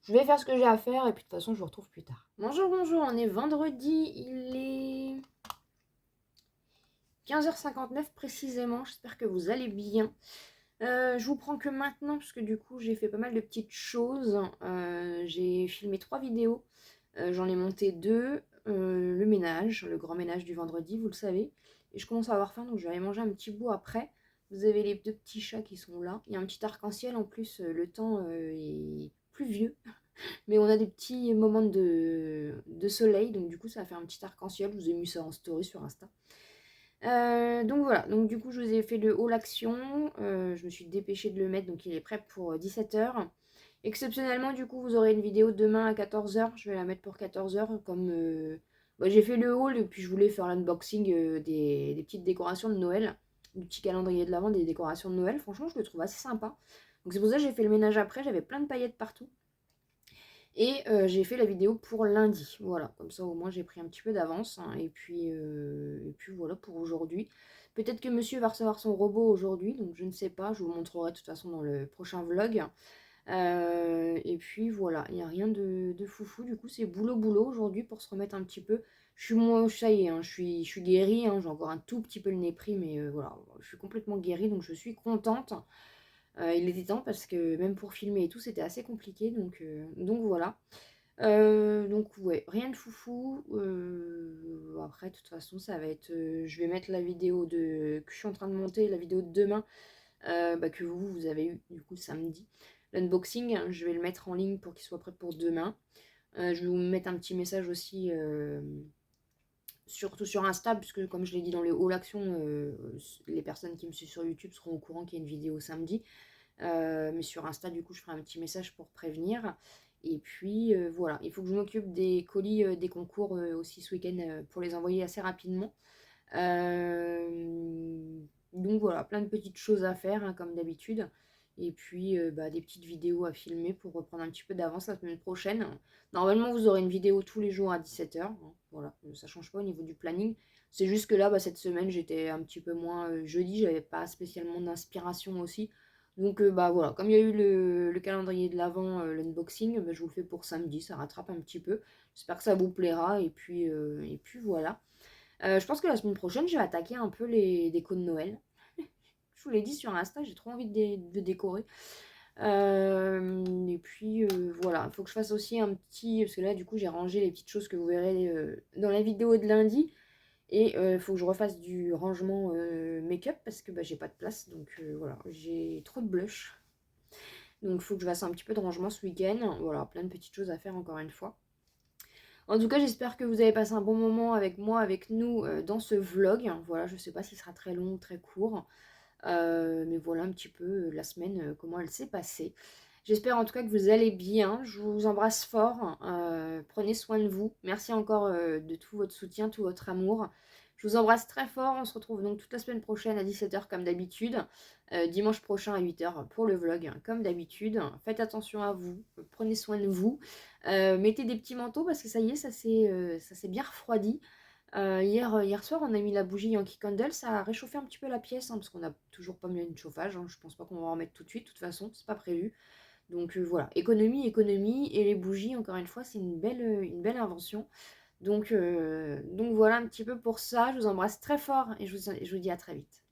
Je vais faire ce que j'ai à faire et puis de toute façon, je vous retrouve plus tard. Bonjour, on est vendredi, il est 15h59 précisément, j'espère que vous allez bien. Je vous prends que maintenant parce que du coup j'ai fait pas mal de petites choses. J'ai filmé 3 vidéos, j'en ai monté 2. Le ménage, le grand ménage du vendredi, vous le savez. Et je commence à avoir faim donc je vais aller manger un petit bout après. Vous avez les 2 petits chats qui sont là. Il y a un petit arc-en-ciel en plus, le temps est pluvieux. Mais on a des petits moments de soleil donc du coup ça va faire un petit arc-en-ciel. Je vous ai mis ça en story sur Insta. Donc voilà, donc du coup je vous ai fait le haul action, je me suis dépêchée de le mettre, donc il est prêt pour 17h. Exceptionnellement du coup vous aurez une vidéo demain à 14h, je vais la mettre pour 14h comme j'ai fait le haul et puis je voulais faire l'unboxing des petites décorations de Noël, du petit calendrier de l'Avent, des décorations de Noël, franchement je le trouve assez sympa. Donc c'est pour ça que j'ai fait le ménage après, j'avais plein de paillettes partout. Et j'ai fait la vidéo pour lundi. Voilà, comme ça au moins j'ai pris un petit peu d'avance. Hein, et puis voilà pour aujourd'hui. Peut-être que monsieur va recevoir son robot aujourd'hui, donc je ne sais pas. Je vous montrerai de toute façon dans le prochain vlog. Et puis voilà, il n'y a rien de foufou. Du coup, c'est boulot aujourd'hui pour se remettre un petit peu. Je suis moi, ça y est, hein, je suis guérie. Hein, j'ai encore un tout petit peu le nez pris, mais voilà, je suis complètement guérie, donc je suis contente. Il était temps parce que même pour filmer et tout, c'était assez compliqué. Donc voilà. Donc ouais, rien de foufou. Après, de toute façon, ça va être... je vais mettre la vidéo que je suis en train de monter, la vidéo de demain, que vous avez eu du coup samedi. L'unboxing, hein, je vais le mettre en ligne pour qu'il soit prêt pour demain. Je vais vous mettre un petit message aussi, surtout sur Insta, puisque comme je l'ai dit dans les All Action, les personnes qui me suivent sur YouTube seront au courant qu'il y a une vidéo samedi. Mais sur Insta, du coup, je ferai un petit message pour prévenir. Et puis voilà, il faut que je m'occupe des colis des concours aussi ce week-end pour les envoyer assez rapidement. Donc voilà, plein de petites choses à faire hein, comme d'habitude. Et puis des petites vidéos à filmer pour reprendre un petit peu d'avance la semaine prochaine. Normalement, vous aurez une vidéo tous les jours à 17h. Hein, voilà, ça change pas au niveau du planning. C'est juste que là, cette semaine, j'étais un petit peu moins jeudi, j'avais pas spécialement d'inspiration aussi. Donc voilà, comme il y a eu le calendrier de l'Avent, l'unboxing, je vous le fais pour samedi, ça rattrape un petit peu. J'espère que ça vous plaira et puis voilà. Je pense que la semaine prochaine, je vais attaquer un peu les décos de Noël. Je vous l'ai dit sur Insta, j'ai trop envie de décorer. Et puis voilà, il faut que je fasse aussi un petit... Parce que là, du coup, j'ai rangé les petites choses que vous verrez dans la vidéo de lundi. Et il faut que je refasse du rangement make-up parce que j'ai pas de place. Donc voilà, j'ai trop de blush. Donc il faut que je fasse un petit peu de rangement ce week-end. Voilà, plein de petites choses à faire encore une fois. En tout cas, j'espère que vous avez passé un bon moment avec moi, avec nous, dans ce vlog. Voilà, je sais pas s'il sera très long ou très court. Mais voilà un petit peu la semaine, comment elle s'est passée. J'espère en tout cas que vous allez bien. Je vous embrasse fort. Prenez soin de vous. Merci encore de tout votre soutien, tout votre amour. Je vous embrasse très fort. On se retrouve donc toute la semaine prochaine à 17h comme d'habitude. Dimanche prochain à 8h pour le vlog comme d'habitude. Faites attention à vous. Prenez soin de vous. Mettez des petits manteaux parce que ça y est, ça s'est bien refroidi. Hier soir, on a mis la bougie Yankee Candle, ça a réchauffé un petit peu la pièce, hein, parce qu'on n'a toujours pas mis de chauffage, hein. Je pense pas qu'on va en remettre tout de suite, de toute façon, c'est pas prévu. Donc voilà, économie, économie, et les bougies, encore une fois, c'est une belle invention. Donc voilà un petit peu pour ça. Je vous embrasse très fort et je vous dis à très vite.